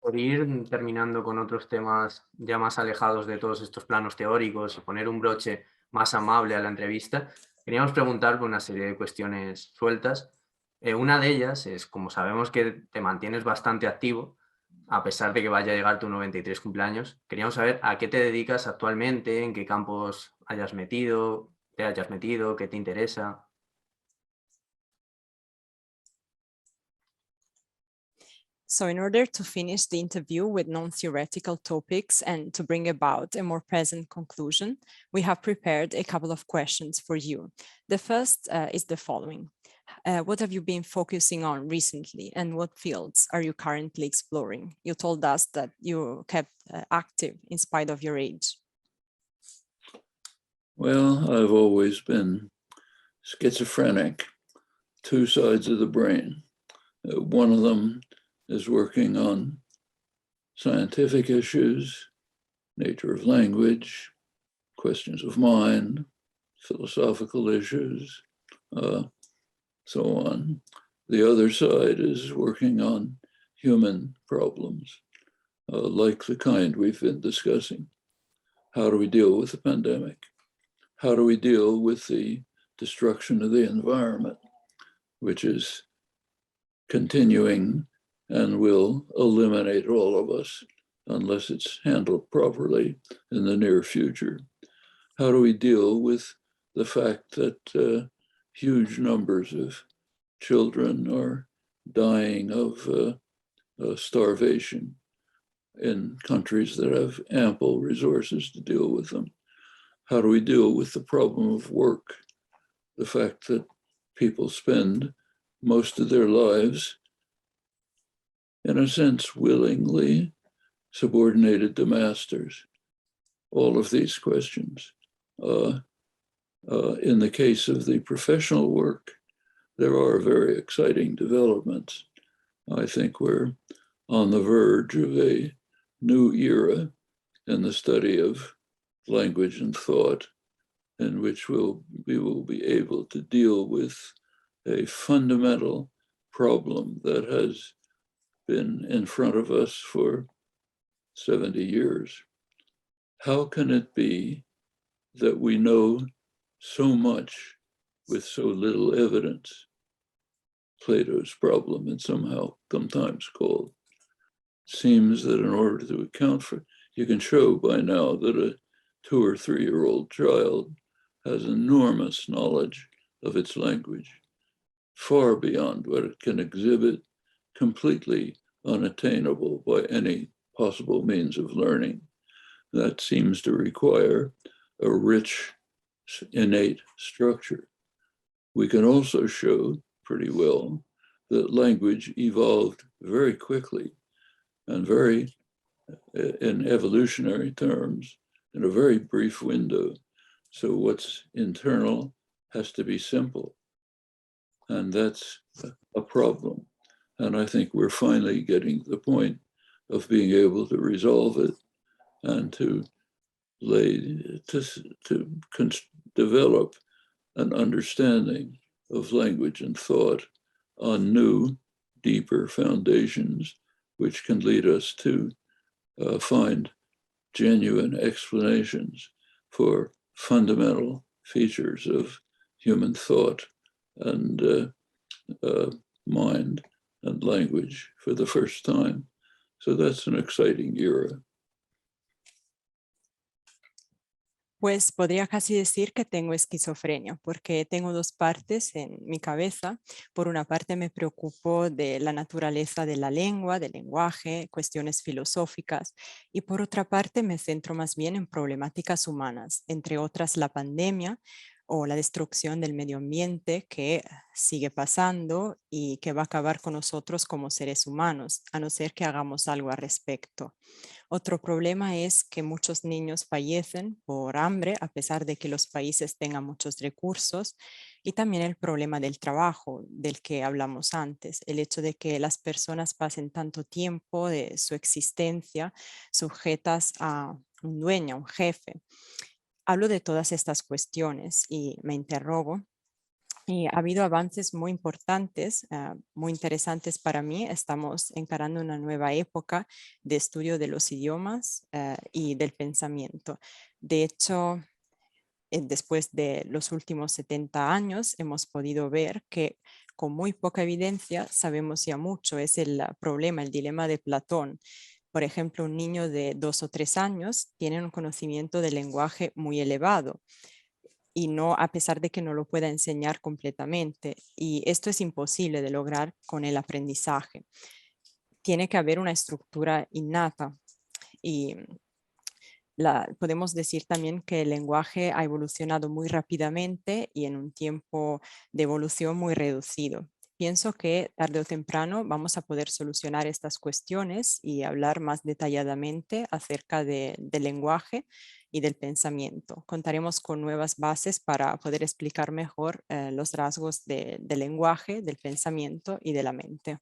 por ir terminando con otros temas ya más alejados de todos estos planos teóricos y poner un broche más amable a la entrevista, queríamos preguntar por una serie de cuestiones sueltas. Una de ellas es, como sabemos que te mantienes bastante activo, a pesar de que vaya a llegar tu 93 cumpleaños, queríamos saber a qué te dedicas actualmente, en qué campos te hayas metido, qué te interesa. So in order to finish the interview with non-theoretical topics and to bring about a more present conclusion, we have prepared a couple of questions for you. The first is the following. What have you been focusing on recently and what fields are you currently exploring? You told us that you kept active in spite of your age. Well, I've always been schizophrenic, two sides of the brain. One of them is working on scientific issues, nature of language, questions of mind, philosophical issues, so on. The other side is working on human problems, like the kind we've been discussing. How do we deal with the pandemic? How do we deal with the destruction of the environment, which is continuing and will eliminate all of us unless it's handled properly in the near future? How do we deal with the fact that huge numbers of children are dying of starvation in countries that have ample resources to deal with them? How do we deal with the problem of work? The fact that people spend most of their lives, in a sense, willingly subordinated to masters. All of these questions. In the case of the professional work, there are very exciting developments. I think we're on the verge of a new era in the study of language and thought, in which we will be able to deal with a fundamental problem that has been in front of us for 70 years. How can it be that we know so much with so little evidence? Plato's problem, it's sometimes called. Seems that in order to account for, you can show by now that a 2 or 3-year-old child has enormous knowledge of its language, far beyond what it can exhibit, completely unattainable by any possible means of learning. That seems to require a rich, innate structure. We can also show pretty well that language evolved very quickly and in evolutionary terms, in a very brief window. So what's internal has to be simple. And that's a problem. And I think we're finally getting to the point of being able to resolve it and to develop an understanding of language and thought on new, deeper foundations, which can lead us to find genuine explanations for fundamental features of human thought and mind and language for the first time. So that's an exciting era. Pues podría casi decir que tengo esquizofrenia, porque tengo dos partes en mi cabeza. Por una parte me preocupo de la naturaleza de la lengua, del lenguaje, cuestiones filosóficas, y por otra parte me centro más bien en problemáticas humanas, entre otras la pandemia o la destrucción del medio ambiente que sigue pasando y que va a acabar con nosotros como seres humanos, a no ser que hagamos algo al respecto. Otro problema es que muchos niños fallecen por hambre a pesar de que los países tengan muchos recursos, y también el problema del trabajo del que hablamos antes, el hecho de que las personas pasen tanto tiempo de su existencia sujetas a un dueño, un jefe. Hablo de todas estas cuestiones y me interrogo Y ha habido avances muy importantes, muy interesantes para mí. Estamos encarando una nueva época de estudio de los idiomas y del pensamiento. De hecho, después de los últimos 70 años, hemos podido ver que con muy poca evidencia sabemos ya mucho. Es el problema, el dilema de Platón. Por ejemplo, un niño de 2 o 3 años tiene un conocimiento del lenguaje muy elevado, y no, a pesar de que no lo pueda enseñar completamente. Y esto es imposible de lograr con el aprendizaje. Tiene que haber una estructura innata. Y podemos decir también que el lenguaje ha evolucionado muy rápidamente y en un tiempo de evolución muy reducido. Pienso que tarde o temprano vamos a poder solucionar estas cuestiones y hablar más detalladamente acerca del lenguaje y del pensamiento. Contaremos con nuevas bases para poder explicar mejor los rasgos del lenguaje, del pensamiento y de la mente.